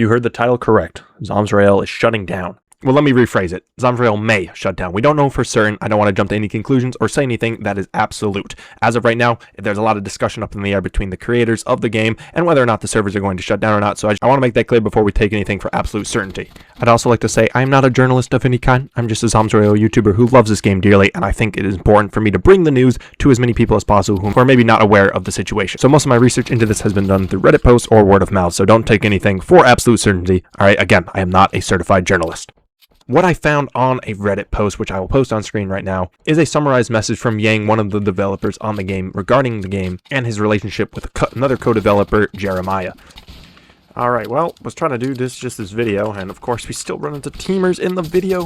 You heard the title correct. ZombsRoyale is shutting down. Well, let me rephrase it. ZombsRoyale may shut down. We don't know for certain. I don't want to jump to any conclusions or say anything that is absolute. As of right now, there's a lot of discussion up in the air between the creators of the game and whether or not the servers are going to shut down or not, so I want to make that clear before we take anything for absolute certainty. I'd also like to say I'm not a journalist of any kind. I'm just a ZombsRoyale YouTuber who loves this game dearly, and I think it is important for me to bring the news to as many people as possible who are maybe not aware of the situation. So most of my research into this has been done through Reddit posts or word of mouth, so don't take anything for absolute certainty. Alright, again, I am not a certified journalist. What I found on a Reddit post, which I will post on screen right now, is a summarized message from Yang, one of the developers on the game, regarding the game and his relationship with another co-developer, Jeremiah. Alright, well, was trying to do this video, and of course we still run into teamers in the video.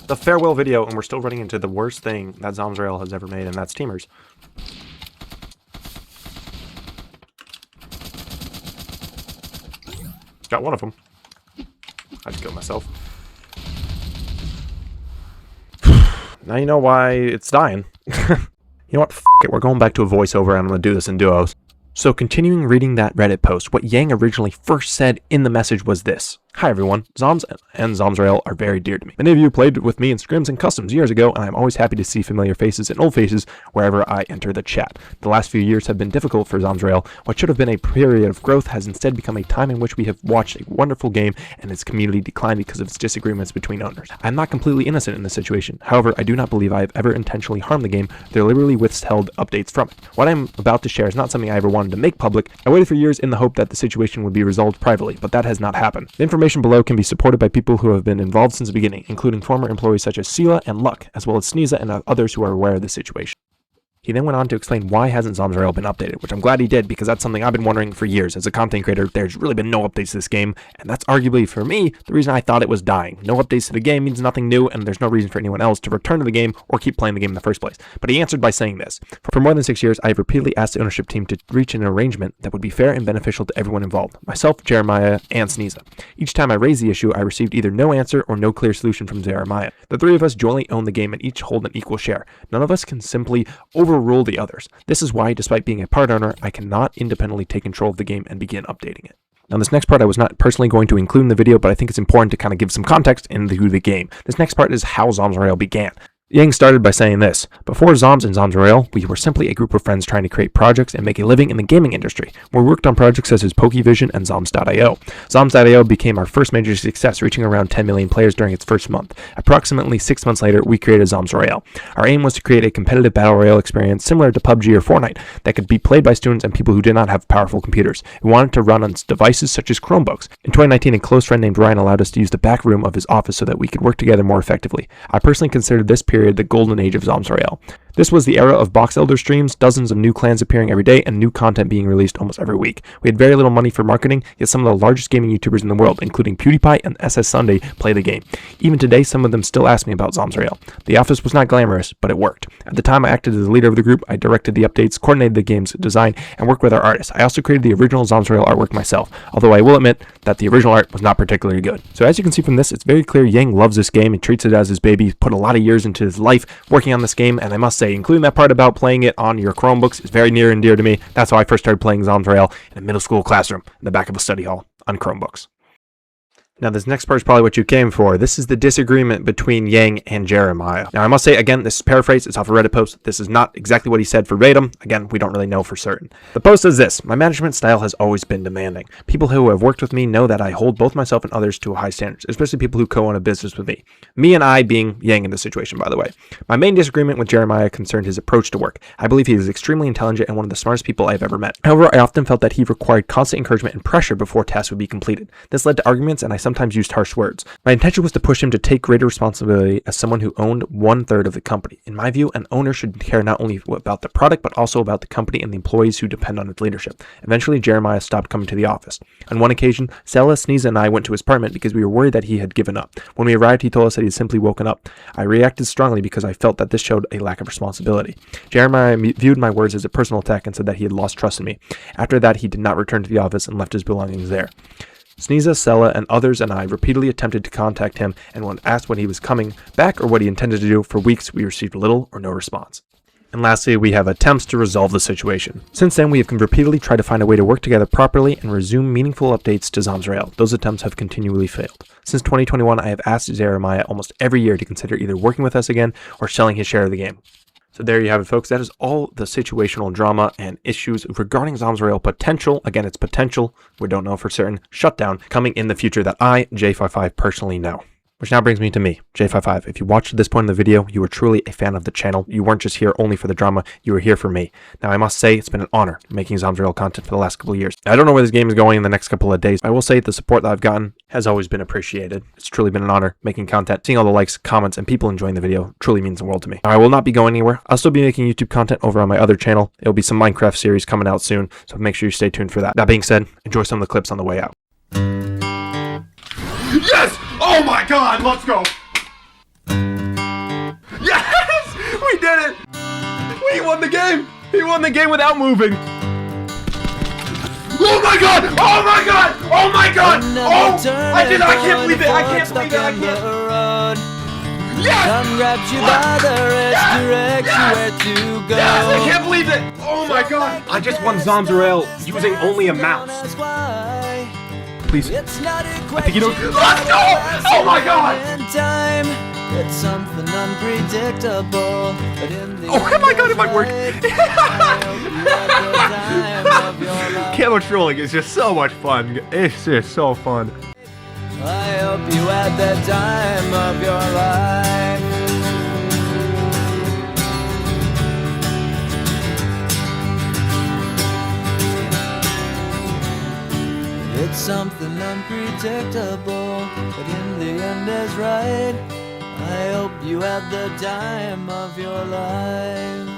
The farewell video, and we're still running into the worst thing that ZombsRoyale has ever made, and that's teamers. Got one of them. I just killed myself. Now you know why it's dying. You know what? F it. We're going back to a voiceover and I'm going to do this in duos. So continuing reading that Reddit post, what Yang originally first said in the message was this. Hi everyone, Zombs and ZombsRoyale are very dear to me. Many of you played with me in scrims and customs years ago, and I'm always happy to see familiar faces and old faces wherever I enter the chat. The last few years have been difficult for ZombsRoyale. What should have been a period of growth has instead become a time in which we have watched a wonderful game and its community decline because of its disagreements between owners. I'm not completely innocent in this situation. However, I do not believe I have ever intentionally harmed the game, deliberately withheld updates from it. What I'm about to share is not something I ever wanted to make public. I waited for years in the hope that the situation would be resolved privately, but that has not happened. The information below can be supported by people who have been involved since the beginning, including former employees such as Sela and Luck, as well as Sneeza and others who are aware of the situation. He then went on to explain why hasn't ZombsRoyale been updated, which I'm glad he did because that's something I've been wondering for years. As a content creator, there's really been no updates to this game, and that's arguably, for me, the reason I thought it was dying. No updates to the game means nothing new, and there's no reason for anyone else to return to the game or keep playing the game in the first place. But he answered by saying this. For more than 6 years, I have repeatedly asked the ownership team to reach an arrangement that would be fair and beneficial to everyone involved, myself, Jeremiah, and Sneeza. Each time I raised the issue, I received either no answer or no clear solution from Jeremiah. The three of us jointly own the game and each hold an equal share. None of us can simply overrule the others. This is why, despite being a part owner, I cannot independently take control of the game and begin updating it. Now this next part I was not personally going to include in the video, but I think it's important to kind of give some context into the game. This next part is how ZombsRoyale began. Yang started by saying this. Before Zombs and ZombsRoyale, we were simply a group of friends trying to create projects and make a living in the gaming industry. We worked on projects such as Pokevision and Zombs.io. Zombs.io became our first major success, reaching around 10 million players during its first month. Approximately 6 months later, we created ZombsRoyale. Our aim was to create a competitive battle royale experience similar to PUBG or Fortnite that could be played by students and people who did not have powerful computers. We wanted to run on devices such as Chromebooks. In 2019, a close friend named Ryan allowed us to use the back room of his office so that we could work together more effectively. I personally considered this period the golden age of ZombsRoyale. This was the era of box elder streams, dozens of new clans appearing every day, and new content being released almost every week. We had very little money for marketing, yet some of the largest gaming YouTubers in the world, including PewDiePie and SS Sunday, play the game. Even today, some of them still ask me about ZombsRoyale. The office was not glamorous, but it worked. At the time I acted as the leader of the group, I directed the updates, coordinated the game's design, and worked with our artists. I also created the original ZombsRoyale artwork myself, although I will admit that the original art was not particularly good. So as you can see from this, it's very clear Yang loves this game and treats it as his baby. He's put a lot of years into his life working on this game, and I must say, including that part about playing it on your Chromebooks is very near and dear to me. That's how I first started playing ZombsRoyale in a middle school classroom in the back of a study hall on Chromebooks. Now this next part is probably what you came for. This is the disagreement between Yang and Jeremiah. Now I must say, again, this is paraphrased. It's off a Reddit post. This is not exactly what he said verbatim. Again, we don't really know for certain. The post is this. My management style has always been demanding. People who have worked with me know that I hold both myself and others to high standards, especially people who co-own a business with me. Me and I being Yang in this situation, by the way. My main disagreement with Jeremiah concerned his approach to work. I believe he is extremely intelligent and one of the smartest people I've ever met. However, I often felt that he required constant encouragement and pressure before tasks would be completed. This led to arguments, and I sometimes used harsh words. My intention was to push him to take greater responsibility as someone who owned 1/3 of the company. In my view, an owner should care not only about the product, but also about the company and the employees who depend on its leadership. Eventually, Jeremiah stopped coming to the office. On one occasion, Sela, Sneeza, and I went to his apartment because we were worried that he had given up. When we arrived, he told us that he had simply woken up. I reacted strongly because I felt that this showed a lack of responsibility. Jeremiah viewed my words as a personal attack and said that he had lost trust in me. After that, he did not return to the office and left his belongings there. Sneeza, Sela, and others and I repeatedly attempted to contact him, and when asked when he was coming back or what he intended to do, for weeks we received little or no response. And lastly, we have attempts to resolve the situation. Since then, we have repeatedly tried to find a way to work together properly and resume meaningful updates to ZombsRoyale. Those attempts have continually failed. Since 2021, I have asked Jeremiah almost every year to consider either working with us again or selling his share of the game. So there you have it, folks. That is all the situational drama and issues regarding ZombsRoyale potential. Again, it's potential. We don't know for certain. Shutdown coming in the future that I, J55, personally know. Which now brings me to me, J55. If you watched to this point in the video, you were truly a fan of the channel. You weren't just here only for the drama, you were here for me. Now I must say, it's been an honor making ZombsRoyale content for the last couple of years. I don't know where this game is going in the next couple of days. I will say the support that I've gotten has always been appreciated. It's truly been an honor making content. Seeing all the likes, comments, and people enjoying the video truly means the world to me. Now, I will not be going anywhere. I'll still be making YouTube content over on my other channel. It'll be some Minecraft series coming out soon, so make sure you stay tuned for that. That being said, enjoy some of the clips on the way out. Yes! Oh my god, let's go! Yes! We did it! We won the game! He won the game without moving! Oh my god! Oh my god! Oh my god! Oh! I can't believe it! I can't believe it! I can't! Yes! Come grab you by the wrist, direct you where to go. Yes! I can't believe it! Oh my god! I just won ZombsRoyale using only a mouse. Please. I think you know. Let's go! Oh my god! It's something unpredictable, but in the oh my god, it might work! Camera trolling is just so much fun. It's just so fun. I hope you had the time of your life. It's something unpredictable, but in the end is right. I hope you had the time of your life.